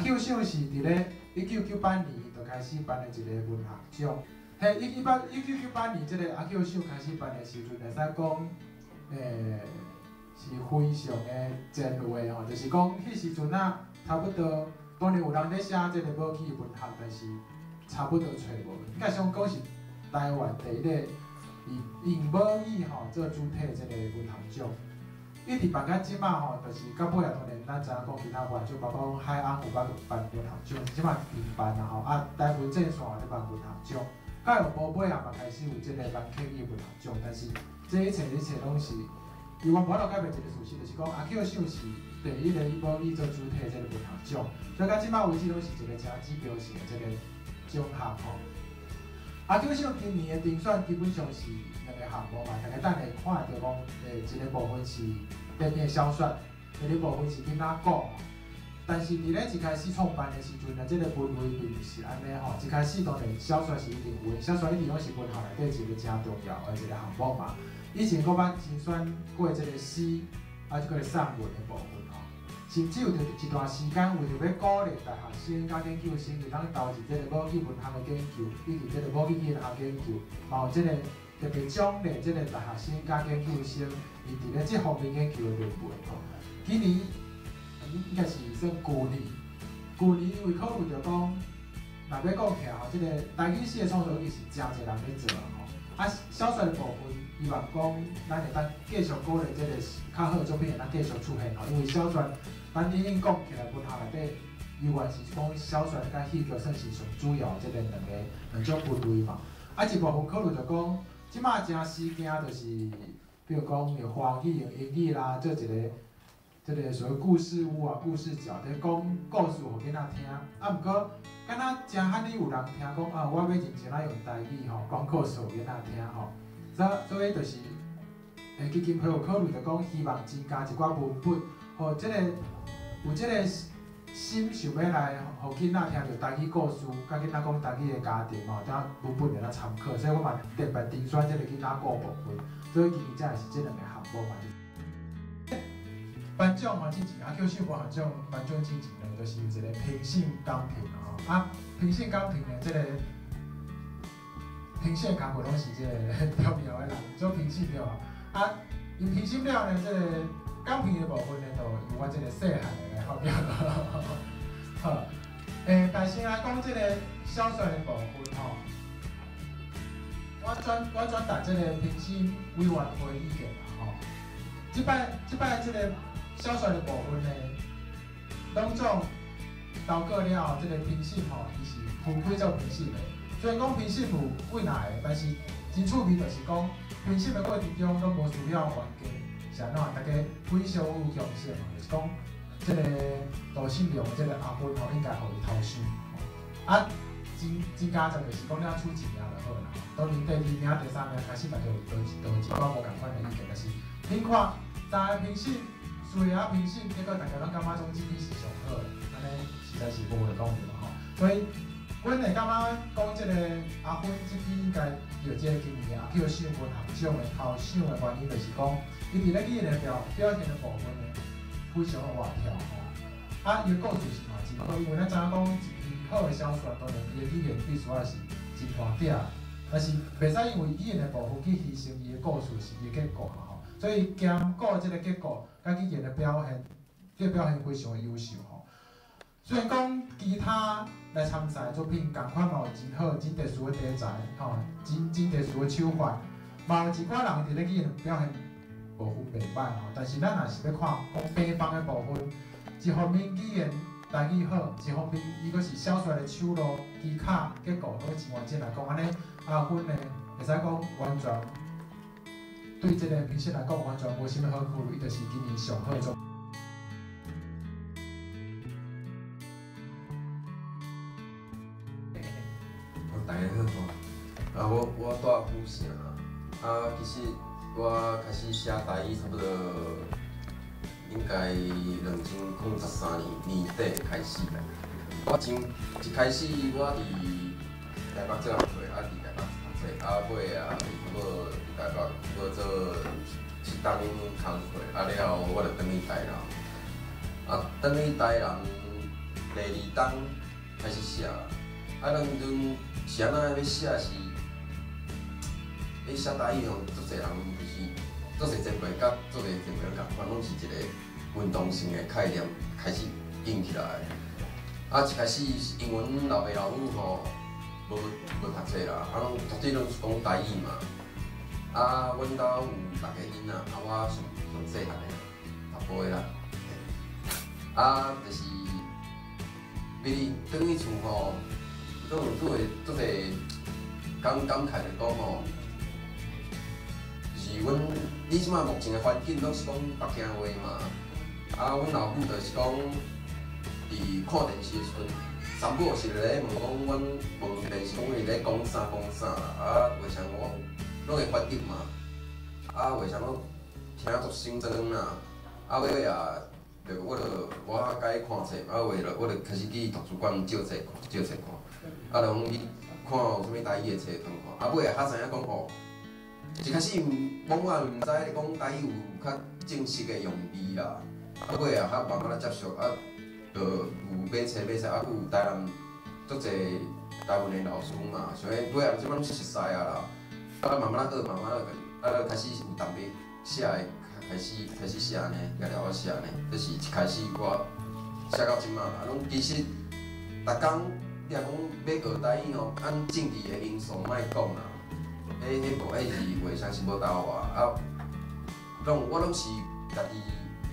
Q 赏是伫咧1998年就开始办的一个文学奖。嘿，1998年即个阿 Q 赏开始办的时阵，会使讲，是非常的前卫吼，就是讲迄时阵啊，差不多当然有人咧写即个母语文学，但是差不多找无。应该上讲是台湾第一个以母语吼做主体即个文学奖。一直办到即摆吼，就是到尾啊，当然咱知影讲其他文奖，包括讲海安有办文学奖，即摆停办啊吼。啊，台湾正线也咧办文学奖，到有无尾啊嘛开始有即个蓝客语文学奖，但是这一切拢是，伊我无法度改变一个事实，就是讲阿 Q 赏是第一个以母语做主体的即个文学奖，所以到即摆为止拢是一个真指标性的即个奖项吼。阿 Q 赏今年的评选基本上是两个项目嘛，大家等下看到讲，一个部分是平面小说，第二部分是囡仔歌。但是伫咧一开始创办的时阵呢，即个分类并不是安尼吼。一开始当然小说是一定有的，小说一定拢是文学内底一个真重要的一个项目嘛。以前我捌精选过即个诗，啊，即个散文的部分吼。甚至有一段时间，为着要鼓励大学生甲研究生，会当投入即个母语文学的研究，以及即个母语语言学研究，嘛有即个特别奖励即个大学生甲研究生，伊伫咧即方面研究的论文吼。今年应该是算旧年因为考虑着讲，若要讲起来吼，即个台语诗的创作其实真侪人咧做吼。啊，小说的部分，希望讲咱会当继续鼓励即个较好的作品会当继续出现吼，因为小说。咱已经讲起来，文学内底，依然是讲小说甲戏剧算是上主要即个两种分类嘛。啊，一部分考虑着讲，即马正时惊就是，比如讲用华语、用英语啦，做一个即个所谓故事屋啊、故事角，咧讲故事互囡仔听。啊，毋过，敢若真罕有人听讲啊，我要认真来用台语吼讲故事互囡仔听吼。所以就是，基金会有考虑着讲，希望增加一寡文本，互即个。有即个心想要来，互囡仔听着台语故事，甲囡仔讲台语的家庭吼，当文本会当参考，所以我嘛特别评选即个囡仔歌部分，所以今年才会是即两个项目嘛。颁奖吼，之前阿 Q 赏文学奖颁奖之前呢，就是有一个评审公平吼，啊，评审公平的即个评审工作拢是即个重要的人做评审了啊，因评审了呢，即个公平的部分呢，就由我即个细汉的。好表好，但是来讲即个小说的部分吼，我转达即个评审委员会意见啦吼。即摆即个小说的部分呢，拢总投过了后，即个评审吼，伊是分开做评审的。虽然讲评审有几来个，但是真趣味就是讲评审的过程中拢无需要还价，是安怎？大家非常有共识嘛，就是讲。即个杜信良即个阿芬吼，应该互伊偷赏。啊，真加值就是讲，咱出一名就好啦。当然第二名、第三名开始，大家有一寡无共款的意见，但是恁看三个评审、四个评审，结果大家拢感觉总这批是上好的，安尼实在是无话讲对嘛吼。所以，阮会感觉讲即个阿芬这批应该有即个今年阿 Q 赏文学奖的头赏的原因，就是讲伊伫咧语言的表现的部分呢。非常的活跳吼，啊，伊个故事是嘛真好，因为咱知影讲一篇好的小说，当然伊个语言必须要是真大鼎，但是袂使因为语言的部分去牺牲伊个故事是伊个结果嘛吼，所以兼顾即个结果，甲语言的表现，这个表现非常的优秀吼。虽然讲其他来参赛的作品，共款嘛有真好、真特殊的题材吼，真特殊的手法，嘛有一寡人伫咧语言表现。部分袂歹吼，但是咱若是要看讲平方的部分，一方面语言台语好，一方面伊阁是小说的手路、技巧、结构都真完整来讲，安尼阿芬呢，会使讲完全对即个评审来讲完全无啥物好顾虑，伊就是今年上好的作品。大家好，我住府城啊，其实。我开始写台语差不多应该2013年底开始的。我一开始我伫台北做工作，伫台北读册，尾差不多伫台北做一档工作，了后我就转去台南。转去台南第二档开始写，啊，当阵是安那要写是，写台语吼，足侪人就是足侪前辈甲足侪前辈共款，拢是一个运动性的概念开始引起来。啊，一开始是因为阮老爸老母吼无读册啦，啊，拢绝对拢是讲台语嘛。啊，阮兜有6个囡仔，啊，我上细汉的，读甫的啦。啊，就是每转去厝吼，都会做侪感慨的讲吼，就是阮你即马目前的环境拢是讲北京话嘛，啊，阮老母就是讲，伫看电视的时阵，三母是咧问讲，阮问电视讲伊咧讲啥啦，啊，为啥我拢会翻译嘛，啊，为啥我听足心酸啦，啊，尾也。我较喜看册，啊，我就开始去图书馆借册看，啊，拢去看有啥物台语的册通看，啊，尾也较知影讲哦，一开始往我毋知讲台语有较正式的用字啦，啊，尾也较慢慢接触，啊，就有买册，啊，有台南足侪台湾的老师嘛，所以尾也即摆拢熟悉啊啦，啊，慢慢学，啊，开始有淡薄写的。开始写呢，也了我写呢，这是一开始我写到即马啦。拢其实，逐工你若讲要学台语吼，按政治的因素莫讲啦。迄无是话啥是无斗我啊。我拢是家己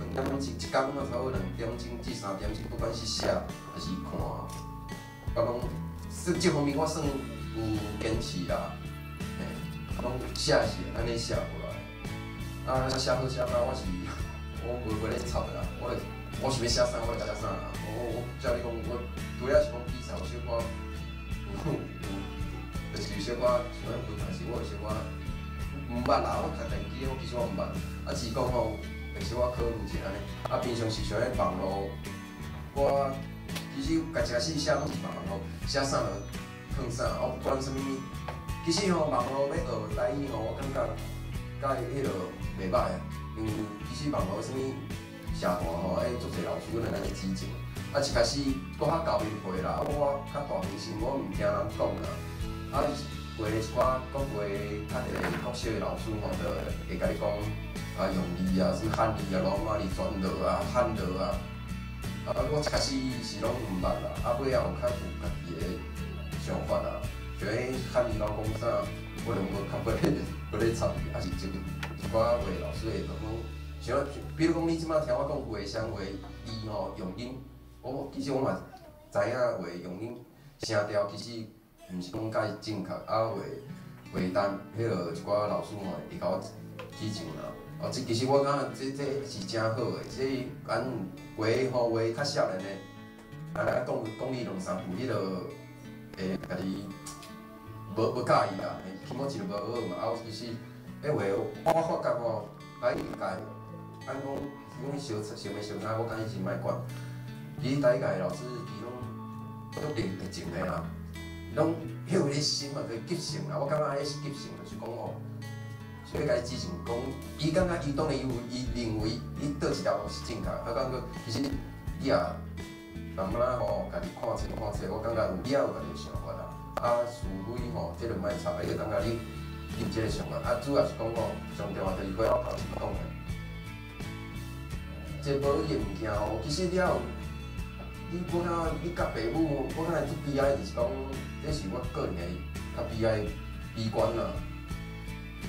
2点钟一工啊，差不多2点钟至3点钟，不管是写还是看，我拢这方面我算有坚持啦。嘿，拢写是安尼写过来。啊，写好写歹，我无咧吵的啦，我想要写啥我就写啥啦。我照你讲，我除了是讲比赛有小可就是有小可像咱分，但是我有小可毋捌啦。我读电机，我其实我毋捌，啊，只是讲吼，会小可考虑一下安尼。啊，平常时像咧网络，我其实家一开始写拢是网络，写啥就放啥，我不管啥物。其实吼，网络要学台语吼，我感觉甲迄落。袂歹，因为其实网络啥物社团吼，足侪老师阮来咱指正。啊，一开始搁较交面会啦，我较大平时我毋听人讲啦。啊，过一寡国会较一个国小的老师吼，就会甲你讲啊用字啊，啥物汉字啊、罗马字、全字啊、汉字啊。啊，我一开始是拢毋捌啦，啊尾仔有较有家己的想法啦。像迄汉字老讲啥，我就无较无咧参与，啊是一寡话老师会讲，像比如讲你即摆听我讲话声话字吼用音，其实我嘛知影话用音声调其实毋是讲介正确，啊话单迄落一寡老师吼会甲我指正啦。哦，其实我感觉这是真好诶，这咱话吼话较少年诶，啊来讲你2-3句，你就会家己无介意啦，起码一就无好嘛。啊，其实。迄话我发觉吼，台语界，按讲小妹小仔，我感觉是莫管。其实台语界老师伊拢足热情的啦，拢迄有咧心嘛，可以急性啦。我感觉安尼是急性，就是讲哦，所以甲伊之前讲，伊感觉伊当然伊认为伊倒一条路是正确，啊，感觉其实你也慢慢吼，家己看册，我感觉你也有家己的想法啦。啊，事类吼，这就莫插，伊就感觉你。有即个想法，啊，主要是讲吼，上重要就是回头头前讲的，这无伊的物件吼，其实了，我感觉你甲父母，我感觉最悲哀就是讲，这是我个人的较悲哀悲观啦。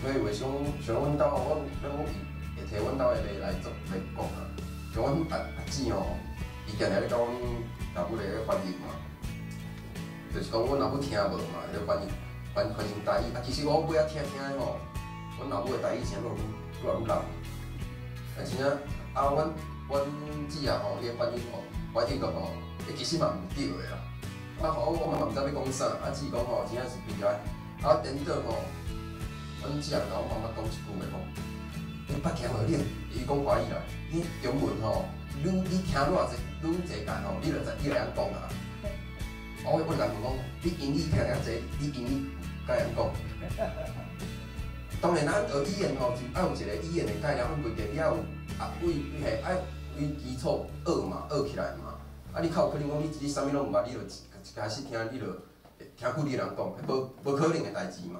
所以话像阮兜吼，咱会摕阮兜的例来讲啦。像阮阿姊吼，伊定定咧甲阮老母咧翻译嘛，就是讲阮老母听无嘛，咧翻译。翻成台语，啊，其实我尾仔听的吼，阮老母的台语声愈来愈烂。啊，真正啊，阮姊啊吼，伊个翻译个吼，其实嘛毋对的啦。啊，我嘛毋知要讲啥，啊，只是讲吼，真正是悲哀。啊，等到吼，阮姊啊甲我妈妈讲一句话讲，你捌听无你？伊讲华语啦，你中文吼，你听偌济，愈济间吼，你就会晓讲啦。我就甲伊讲，你英语听遐济，你英语。甲人讲，当然咱学语言吼，就爱有一个语言的概念，阮袂记了有啊，为基础学嘛，学起来嘛。啊，啊，你较有可能讲你啥物拢毋捌，你就一开始听你就听几个人讲，无可能的代志嘛。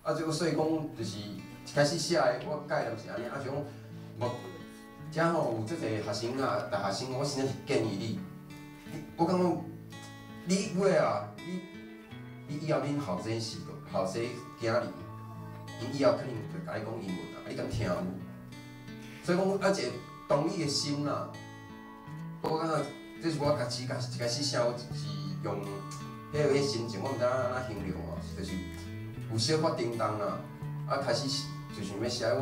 啊，所以讲就是一开始写的，我教的就是安尼，啊，就讲无，遮吼有即个学生啊，大学生，我先建议你，我感觉你尾啊，你以后恁后生是后生囝儿，因以后可能就甲你讲英文啊，你敢听有？所以讲啊，一个同理的心啦，我感觉这是我家己一开始写，我就是用迄个心情，我毋知安怎形容哦，就是有小可叮当啦，啊开始就想要写讲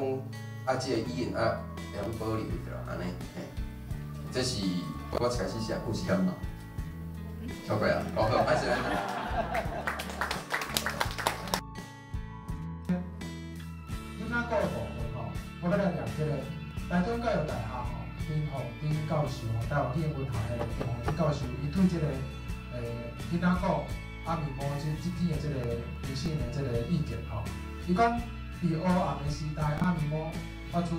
啊，即个语言啊会晓保留着啦，安尼嘿，这是我一开始写故事嘛。小鬼啊，好，歹势。囡仔个部分吼，我要来念即个台中教育大学吼，林宏丁教授吼，台湾语言文学的林宏丁教授，伊对即个囡仔个阿明毛即篇的即个女性的即个意见吼，伊讲伫黑暗的时代，阿明毛发出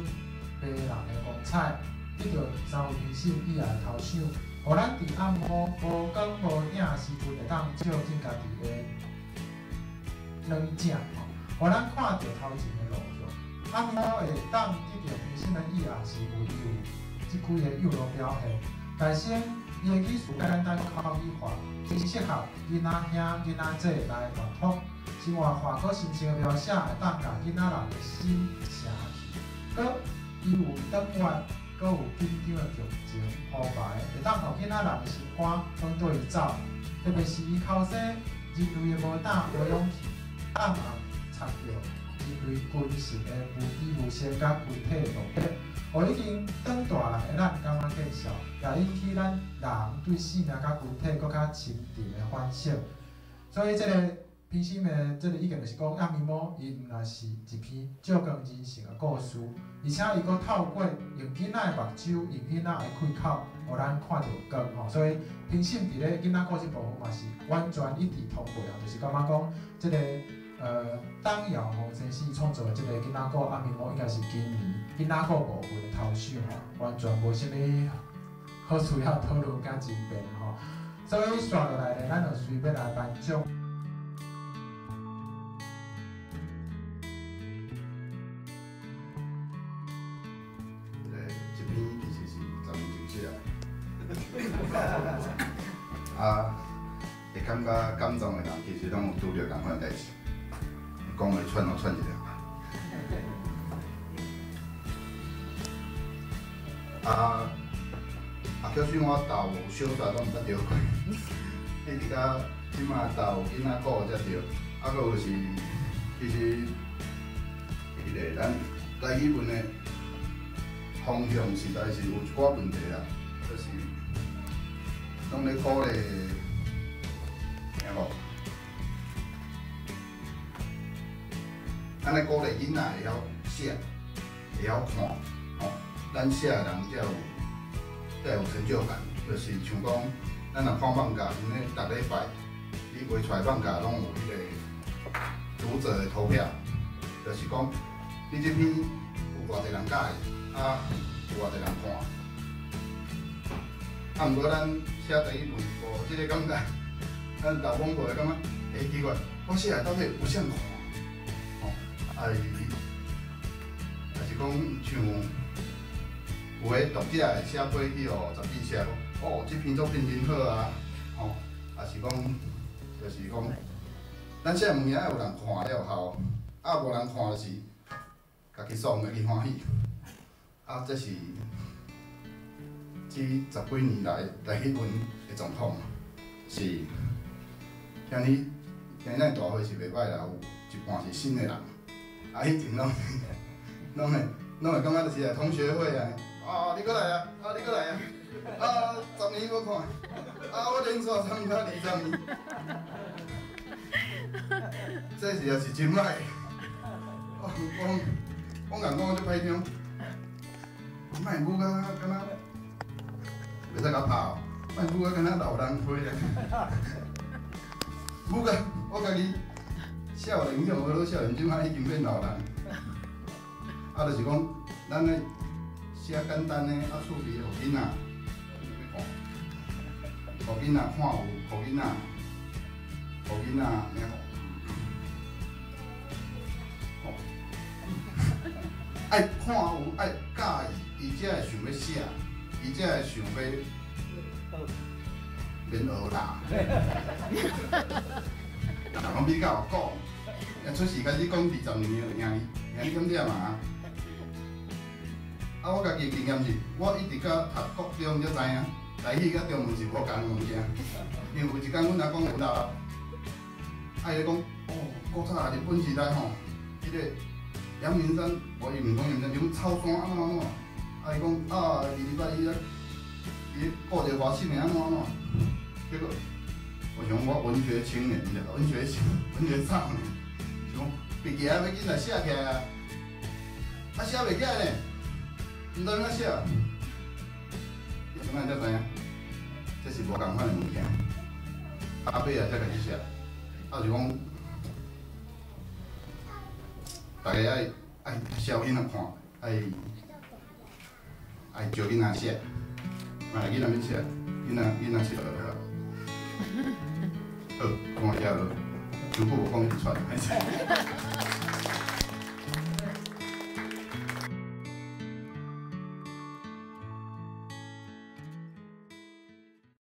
白人的光彩，得到3位女性以来头想。互咱伫暗晡无光无影时阵，会当照进家己的软井吼，互咱看到头前的路向。暗晡会当得到平心的意，也是有伊有即几个幼路表现。但是伊的语词简单口语化，真适合囡仔兄囡仔姐来传统。生活化佮心情的描写，会当甲囡仔人的心写去。佮伊有转弯。阁有紧张的剧情铺排，会当互囡仔人的心肝往倒去走。特别是伊口说人类的无胆无勇气，暗暗插着人类军事的无知无先甲具体的目的，互已经长大人的咱感觉见笑，也引起咱人对生命甲具体搁较深沉的反省。所以这个平心的这个意见就是讲，暗暝猫伊毋若是一篇照光人生的故事，而且伊阁透过用囡仔的目睭，用囡仔的开口，互咱看到光吼。所以平心伫咧囡仔故事部分嘛是完全一致通过啊，就是感觉讲这个党尧吼先生创作的这个囡仔故暗暝猫应该是今年囡仔故部分的头首吼，完全无啥物好需要讨论甲争辩吼。所以续落来咧，咱就随便来颁奖。啊，会感觉感动的人，其实拢有拄着同款代志，讲话串拢串一条。就算我豆小煞拢毋捌着过，迄直到即马豆囡仔顾才着。啊，搁有就是，其实迄个咱台语文的方向实在是有一寡问题啦，就是。拢咧鼓励，听无？安尼鼓励囡仔会晓写，会晓看，吼，咱写人才有成就感。就是像讲，咱若看放假，因为逐礼拜你画出来放假拢有迄个读者的投票，就是讲你这篇有偌济人喜欢，啊有偌济人看。啊，毋过咱写第一文无即个感觉，咱豆腐无会感觉，奇怪，我写来到底有啥人看？吼，也是讲像有个读者会写过去哦，杂志社讲，哦，即篇作品真好啊，吼，也是讲，就是讲，咱写物件要有人看了后，啊无人看就是家己爽家己欢喜，啊，这是。这10几年来台语文的状况，是今日大会是袂歹啦，有一半是新的人，啊，以前拢会感觉就是来同学会啊，你过来啊，你过来啊，10年无看，我连续参加20年，这是也是真歹，我讲我就歹听，莫舞甲敢若。袂使甲拍，莫舞啊，敢若老人花咧。舞甲我家己少年向我老少年，即摆已经变老人。啊，就是讲，咱咧写简单的，啊，趣味互囡仔，互囡仔看有，互囡仔咩吼？爱看有，爱介意，伊才会想要写，伊才会想要免学啦。讲比较有讲，出世开始讲20年了，赢点点嘛。啊，我家己经验是，我一直到读国中才知影，台语甲中文是无共物件。因为有一天阮阿公有啦，啊伊讲，哦，古早日本时代吼，迄个阳明山，无伊毋讲阳明山，就草山安怎安怎，啊伊讲啊，伊过着外省的安怎安怎，结果。我想我文学青年，文学少年，想笔记要紧来写起来啊，啊写袂起来呢，毋知怎写，即摆才知影，这是无共款的物件。后尾啊才开始写，啊是讲，大家爱写囡仔看，爱招囡仔写，嘛囡仔要写，囡仔写就好。好，讲下了，如果我讲一串，